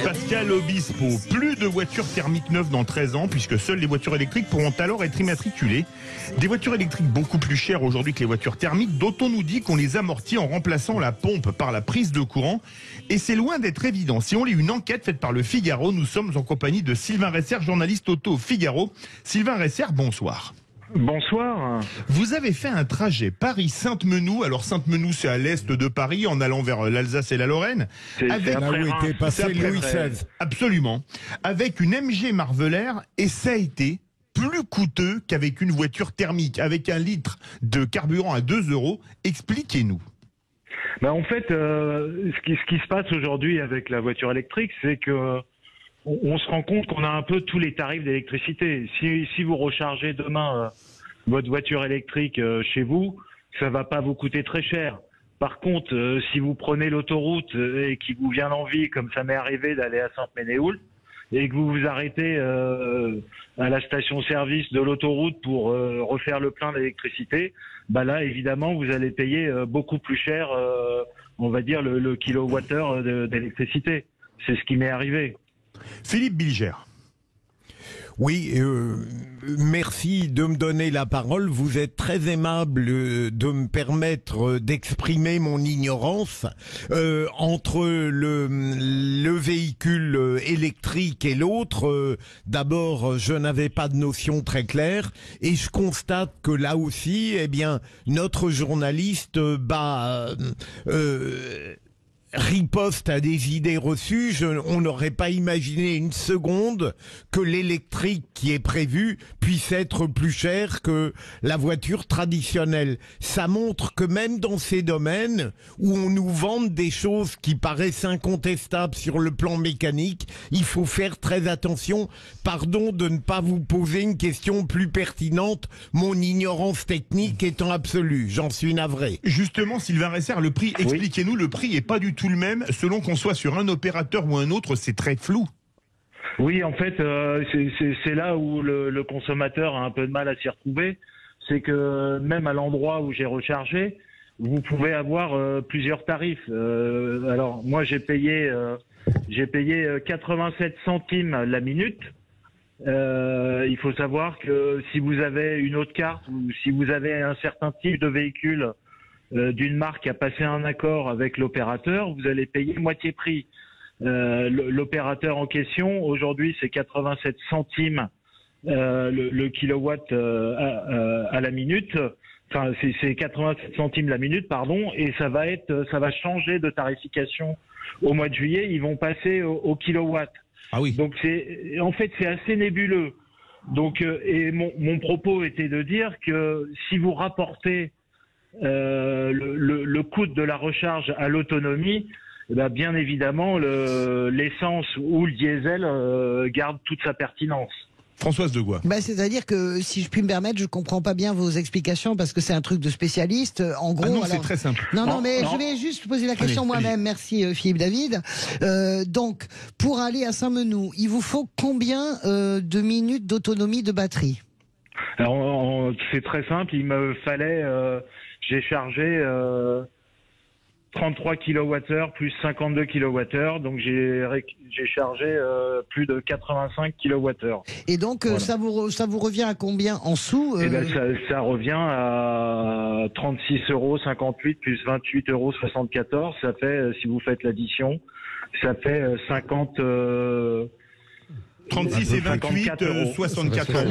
Pascal Obispo, plus de voitures thermiques neuves dans 13 ans, puisque seules les voitures électriques pourront alors être immatriculées. Des voitures électriques beaucoup plus chères aujourd'hui que les voitures thermiques, dont on nous dit qu'on les amortit en remplaçant la pompe par la prise de courant. Et c'est loin d'être évident. Si on lit une enquête faite par le Figaro, nous sommes en compagnie de Sylvain Resser, journaliste auto au Figaro. Sylvain Resser, bonsoir. Bonsoir. Vous avez fait un trajet Paris-Sainte-Menou. Alors Sainte-Menou, c'est à l'est de Paris, en allant vers l'Alsace et la Lorraine. C'est là où était passé Louis XVI. Absolument. Avec une MG Marveleur, et ça a été plus coûteux qu'avec une voiture thermique, avec un litre de carburant à 2 €. Expliquez-nous. En fait, ce qui se passe aujourd'hui avec la voiture électrique, c'est que on se rend compte qu'on a un peu tous les tarifs d'électricité. Si vous rechargez demain votre voiture électrique chez vous, ça va pas vous coûter très cher. Par contre, si vous prenez l'autoroute et qu'il vous vient l'envie, comme ça m'est arrivé, d'aller à Sainte-Ménéhould, et que vous vous arrêtez à la station-service de l'autoroute pour refaire le plein d'électricité, là, évidemment, vous allez payer beaucoup plus cher, on va dire, le kilowattheure d'électricité. C'est ce qui m'est arrivé. Philippe Bilger. Oui, merci de me donner la parole. Vous êtes très aimable de me permettre d'exprimer mon ignorance entre le véhicule électrique et l'autre. D'abord, je n'avais pas de notion très claire et je constate que là aussi, notre journaliste riposte à des idées reçues. On n'aurait pas imaginé une seconde que l'électrique qui est prévu puisse être plus cher que la voiture traditionnelle. Ça montre que même dans ces domaines où on nous vante des choses qui paraissent incontestables sur le plan mécanique, il faut faire très attention. Pardon de ne pas vous poser une question plus pertinente, mon ignorance technique étant absolue. J'en suis navré. Justement, Sylvain Resser, le prix, expliquez-nous, le prix est pas du tout le même selon qu'on soit sur un opérateur ou un autre, c'est très flou. Oui, en fait, c'est là où le consommateur a un peu de mal à s'y retrouver. C'est que même à l'endroit où j'ai rechargé, vous pouvez avoir plusieurs tarifs. Alors moi, j'ai payé 87 centimes la minute. Il faut savoir que si vous avez une autre carte ou si vous avez un certain type de véhicule d'une marque à passer un accord avec l'opérateur, vous allez payer moitié prix. L'opérateur en question, aujourd'hui, c'est 87 centimes le kilowatt à la minute. Enfin, c'est 87 centimes la minute, pardon, et ça va changer de tarification au mois de juillet. Ils vont passer au kilowatt. Ah oui. Donc en fait, c'est assez nébuleux. Donc, et mon propos était de dire que si vous rapportez le coût de la recharge à l'autonomie, bien évidemment, l'essence ou le diesel garde toute sa pertinence. Françoise Degois. C'est-à-dire que, si je puis me permettre, je comprends pas bien vos explications parce que c'est un truc de spécialiste. En gros, non, c'est très simple. Non, je vais juste poser la question moi-même. Merci Philippe David. Donc, pour aller à Saint-Menou, il vous faut combien de minutes d'autonomie de batterie? Alors, c'est très simple. Il me fallait, j'ai chargé 33 kWh plus 52 kWh, donc j'ai chargé plus de 85 kWh. Et donc voilà. ça vous revient à combien en sous ça revient à 36,58 € plus 28,74 €. Ça fait, si vous faites l'addition, ça fait 50. 36 et 28, 64 €.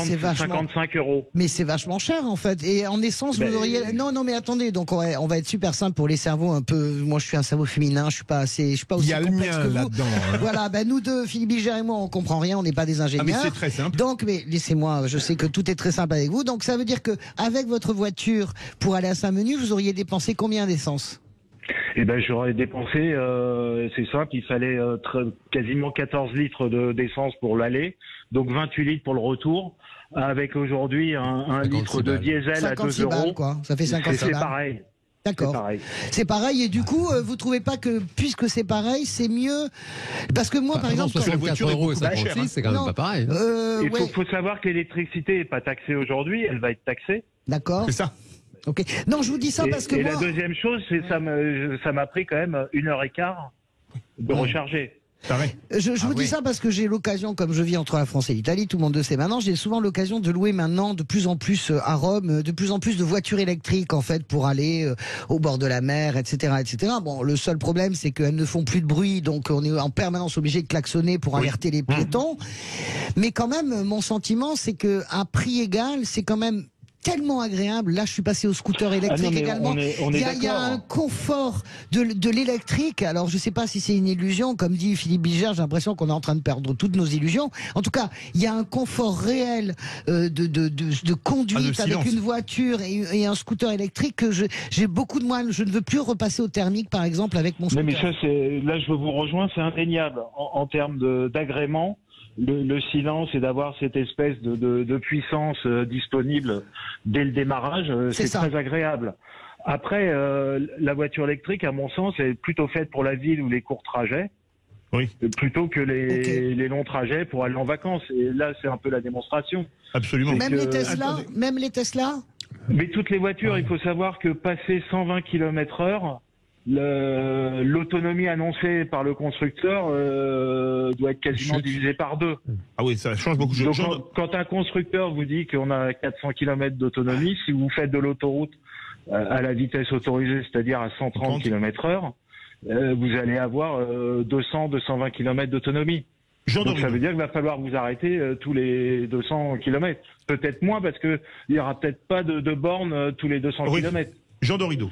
C'est vachement... 55 €. Mais c'est vachement cher en fait. Et en essence, vous auriez... Non, mais attendez. Donc on va être super simple pour les cerveaux un peu. Moi, je suis un cerveau féminin. Je suis pas aussi complexe que vous. Il y a le mien là-dedans. Hein. Voilà. Nous deux, Philippe Bilger et moi, on comprend rien. On n'est pas des ingénieurs. Ah, mais c'est très simple. Donc, mais laissez-moi. Je sais que tout est très simple avec vous. Donc, ça veut dire que avec votre voiture pour aller à Saint-Menou, vous auriez dépensé combien d'essence? J'aurais dépensé, c'est simple, il fallait quasiment 14 litres d'essence pour l'aller, donc 28 litres pour le retour, avec aujourd'hui un litre de diesel à 2 €. Balles, quoi. Ça fait 56 balles. C'est pareil. D'accord. C'est pareil, et du coup, vous trouvez pas que, puisque c'est pareil, c'est mieux? Parce que moi, par exemple, la voiture est ça cher, c'est quand même pas pareil. Il faut savoir que l'électricité n'est pas taxée aujourd'hui, elle va être taxée. D'accord. C'est ça. Ok. Non, je vous dis ça parce que moi... la deuxième chose, c'est ça m'a pris quand même 1h15 de recharger. Je vous dis ça parce que j'ai l'occasion, comme je vis entre la France et l'Italie, tout le monde le sait maintenant, j'ai souvent l'occasion de louer maintenant de plus en plus à Rome, de plus en plus de voitures électriques en fait pour aller au bord de la mer, etc., etc. Bon, le seul problème c'est qu'elles ne font plus de bruit, donc on est en permanence obligé de klaxonner pour alerter les piétons. Mais quand même, mon sentiment c'est que à prix égal, c'est quand même tellement agréable. Là, je suis passé au scooter électrique également. Il y a un confort de l'électrique. Alors, je ne sais pas si c'est une illusion. Comme dit Philippe Bilger, j'ai l'impression qu'on est en train de perdre toutes nos illusions. En tout cas, il y a un confort réel de conduite avec une voiture et un scooter électrique que j'ai beaucoup de mal. Je ne veux plus repasser au thermique, par exemple, avec mon scooter. Mais ça, là, je vous rejoins, c'est indéniable. En termes d'agrément, le silence et d'avoir cette espèce de puissance disponible dès le démarrage, c'est très agréable. Après, la voiture électrique, à mon sens, est plutôt faite pour la ville ou les courts trajets, plutôt que les longs trajets pour aller en vacances. Et là, c'est un peu la démonstration. Absolument. Même les Tesla Mais toutes les voitures, il faut savoir que passer 120 km/h, l'autonomie annoncée par le constructeur doit être quasiment divisée par 2. Ah oui, ça change beaucoup de choses. Quand un constructeur vous dit qu'on a 400 km d'autonomie, si vous faites de l'autoroute à la vitesse autorisée, c'est-à-dire à 130 km/h, vous allez avoir 200-220 km d'autonomie. Donc ça veut dire qu'il va falloir vous arrêter tous les 200 km. Peut-être moins parce qu'il n'y aura peut-être pas de borne tous les 200 km. Jean Dorido.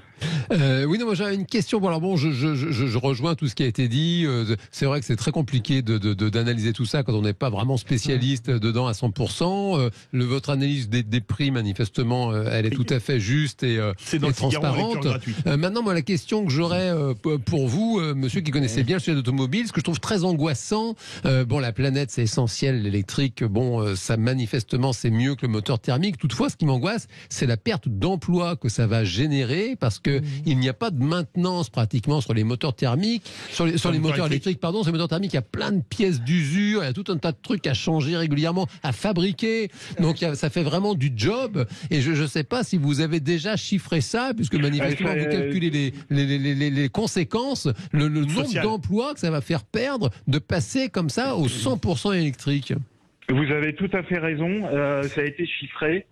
Oui, non, moi j'avais une question. Bon, alors bon, je rejoins tout ce qui a été dit. C'est vrai que c'est très compliqué d'analyser tout ça quand on n'est pas vraiment spécialiste dedans à 100%. Votre analyse des prix, manifestement, elle est tout à fait juste et transparente. Maintenant, moi, la question que j'aurais pour vous, monsieur qui connaissez bien le sujet d'automobile, ce que je trouve très angoissant, bon, la planète, c'est essentiel, l'électrique, bon, ça manifestement, c'est mieux que le moteur thermique. Toutefois, ce qui m'angoisse, c'est la perte d'emploi que ça va générer parce que il n'y a pas de maintenance pratiquement sur les moteurs thermiques, sur les moteurs électriques, pardon, sur les moteurs thermiques, il y a plein de pièces d'usure, il y a tout un tas de trucs à changer régulièrement, à fabriquer. Donc ça fait vraiment du job. Et je ne sais pas si vous avez déjà chiffré ça, puisque manifestement vous calculez les conséquences, le nombre d'emplois que ça va faire perdre de passer comme ça au 100% électrique. Vous avez tout à fait raison. Ça a été chiffré.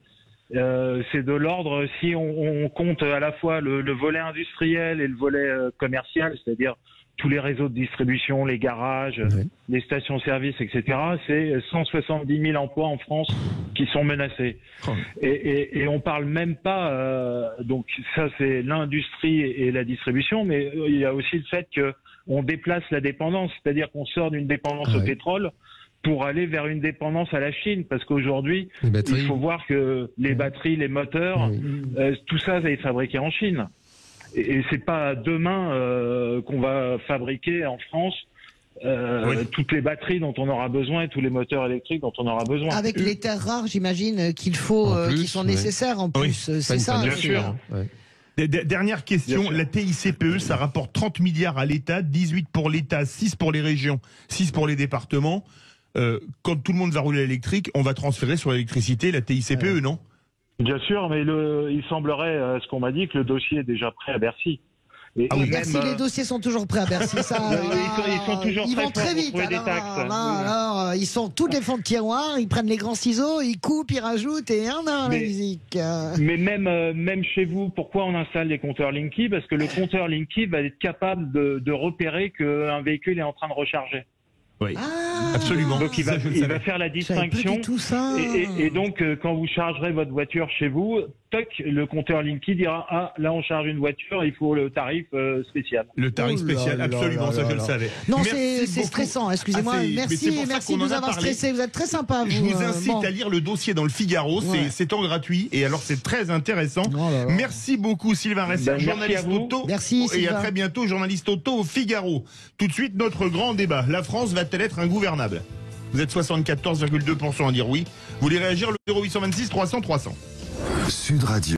C'est de l'ordre, si on compte à la fois le volet industriel et le volet commercial, c'est-à-dire tous les réseaux de distribution, les garages, les stations-service, etc., c'est 170 000 emplois en France qui sont menacés. Et on parle même pas, donc ça c'est l'industrie et la distribution, mais il y a aussi le fait qu'on déplace la dépendance, c'est-à-dire qu'on sort d'une dépendance au pétrole pour aller vers une dépendance à la Chine, parce qu'aujourd'hui, il faut voir que les batteries, les moteurs, tout ça va être fabriqué en Chine. Et c'est pas demain qu'on va fabriquer en France toutes les batteries dont on aura besoin et tous les moteurs électriques dont on aura besoin. Avec les terres rares, j'imagine qu'il faut, qui sont nécessaires en plus. C'est ça, bien sûr. Dernière question, la TICPE, ça rapporte 30 milliards à l'État, 18 pour l'État, 6 pour les régions, 6 pour les départements. Quand tout le monde va rouler à l'électrique, on va transférer sur l'électricité la TICPE, non? Bien sûr, mais il semblerait, ce qu'on m'a dit, que le dossier est déjà prêt à Bercy. Bercy, les dossiers sont toujours prêts à Bercy. Ça, ils sont toujours ils vont très vite. Ils sont tous les fonds de tiroir, ils prennent les grands ciseaux, ils coupent, ils rajoutent et la musique. Mais même chez vous, pourquoi on installe des compteurs Linky? Parce que le compteur Linky va être capable de repérer qu'un véhicule est en train de recharger. Oui, absolument. Donc il va faire la distinction. Et donc quand vous chargerez votre voiture chez vous, toc, le compteur Linky dira là on charge une voiture, il faut le tarif spécial. Le tarif spécial, absolument, ça je le savais. Non, c'est stressant, excusez-moi. Merci de nous avoir stressé, vous êtes très sympa. Je vous incite à lire le dossier dans le Figaro, c'est en gratuit et alors c'est très intéressant. Merci beaucoup Sylvain Resser, journaliste auto. Merci et à très bientôt, journaliste auto au Figaro. Tout de suite notre grand débat. La France va-t-elle être ingouvernable? Vous êtes 74,2% à dire oui. Vous voulez réagir, le 0826 300 300. Sud Radio.